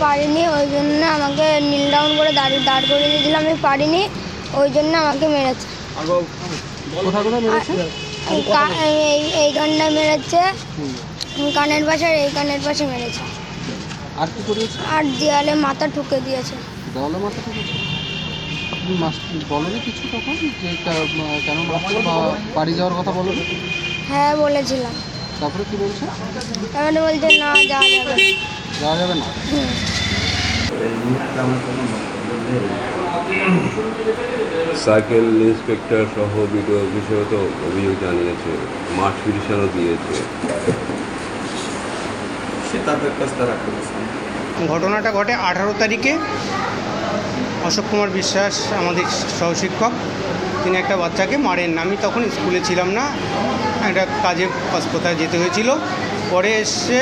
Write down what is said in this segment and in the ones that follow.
পারিনি, ওই জন্য আমাকে নীল ডাউন করে দাঁড় করিয়ে দিয়েছিল, আমি পারিনি, ওই জন্য আমাকে মেরেছে। এইখানটা মেরেছে, কানের পাশে, আর এই কানের পাশে মেরেছে। আর কি করেছে? আর দেয়ালে মাথা ঠুকে দিয়েছে। দেওয়ালে মাথা ঠুকেছে? বলেনি কিছু তখন যে কেন মারছো বা বাড়ি যাওয়ার কথা বলো? হ্যাঁ বলেছিলাম। তারপরে কি বলছে? তারপরে বলছে না, যাওয়া যাবে না। যাওয়া যাবে না? সার্কেল ইন্সপেক্টর সহ বিডিও অফিসেও তো অভিযোগ জানিয়েছে, মাঠ পিটিশনও দিয়েছে। ঘটনাটা ঘটে 18 তারিখে। অশোক কুমার বিশ্বাস আমাদের সহশিক্ষক, তিনি একটা বাচ্চাকে মারেন। আমি তখন স্কুলে ছিলাম না, একটা কাজে কোথায় যেতে হয়েছিল। পরে এসে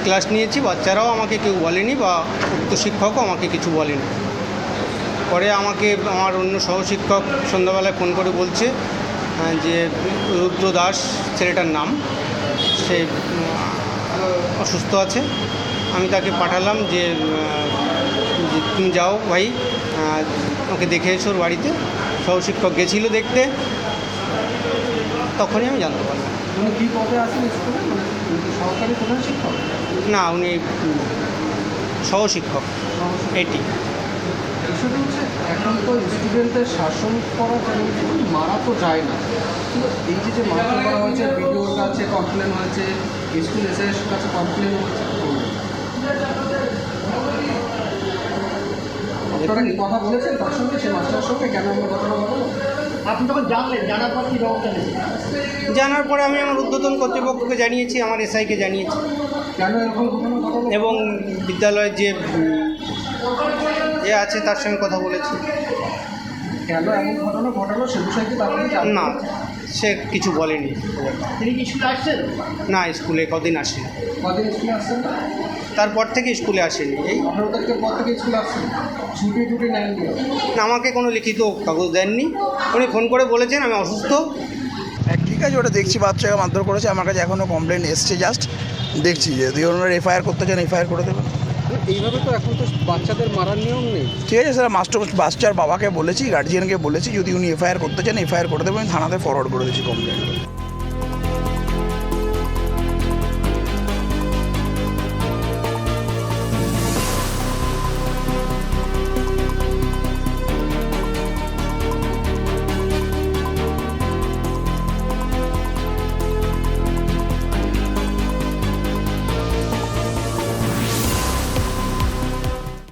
ক্লাস নিয়েছি, বাচ্চারাও আমাকে কেউ বলেনি বা উক্ত শিক্ষকও আমাকে কিছু বলেনি। পরে আমাকে আমার অন্য সহশিক্ষক সন্ধ্যাবেলায় ফোন করে বলছে যে রুদ্র দাস ছেলেটার নাম, সে অসুস্থ আছে। আমি তাকে পাঠালাম যে তুমি যাও ভাই, ওকে দেখে এসো ওর বাড়িতে। সহশিক্ষক গেছিলো দেখতে, তখনই আমি জানতে পারলাম। উনি কী পদে আছেন স্কুলে? সহকারী প্রধান শিক্ষক? না, উনি সহশিক্ষক এটি। বিষয়টা হচ্ছে এখন তো স্টুডেন্টদের শাসন করা মারা তো যায় না, কিন্তু এই যে মারধর করা হয়েছে, ভিডিওর কাছে কমপ্লেন হয়েছে, স্কুল এসএস কাছে কমপ্লেন হয়েছে, আপনারা কি কথা বলেছেন তার সঙ্গে, সে মাস্টারের সঙ্গে কেন আমরা ঘটনা বলবো? আপনি তখন জানলেন, জানার পর কী ব্যবস্থা নিয়েছেন? জানার পরে আমি আমার ঊর্ধ্বতন কর্তৃপক্ষকে জানিয়েছি, আমার এসআইকে জানিয়েছি, কেন এরকম ঘটনা ঘটলো এবং বিদ্যালয়ের যে আছে তার সঙ্গে কথা বলেছি। কেন এমন ঘটনা ঘটালো সে বিষয়ে কি তাহলে জানেন? না, সে কিছু বলেনি। তিনি কি স্কুলে আসছেন? না, স্কুলে কদিন আসেনি, কদিন স্কুলে আসছেন না? তারপর থেকে স্কুলে আসেনি। এই 18 তারিখের পর থেকে স্কুলে আসছেন, ছুটি নেননি? না, আমাকে কোনো লিখিত কাগজ দেননি। উনি ফোন করে বলেছেন আমি অসুস্থ। ঠিক আছে, ওটা দেখছি, বাচ্চাকে মারধর করেছে। আমার কাছে এখনও কমপ্লেন এসছে, জাস্ট দেখছি। যদি ওনারা এফআইআর করতে চান এফআইআর করে দেবেন। এইভাবে তো এখন তো বাচ্চাদের মারার নিয়ম নেই। ঠিক আছে স্যার, বাচ্চার বাবাকে বলেছি, গার্জিয়ানকে বলেছি, যদি উনি এফআইআর করতে চান এফআইআর করে দেবেন। আমি থানাতে ফরওয়ার্ড করে দিচ্ছি কমপ্লেন।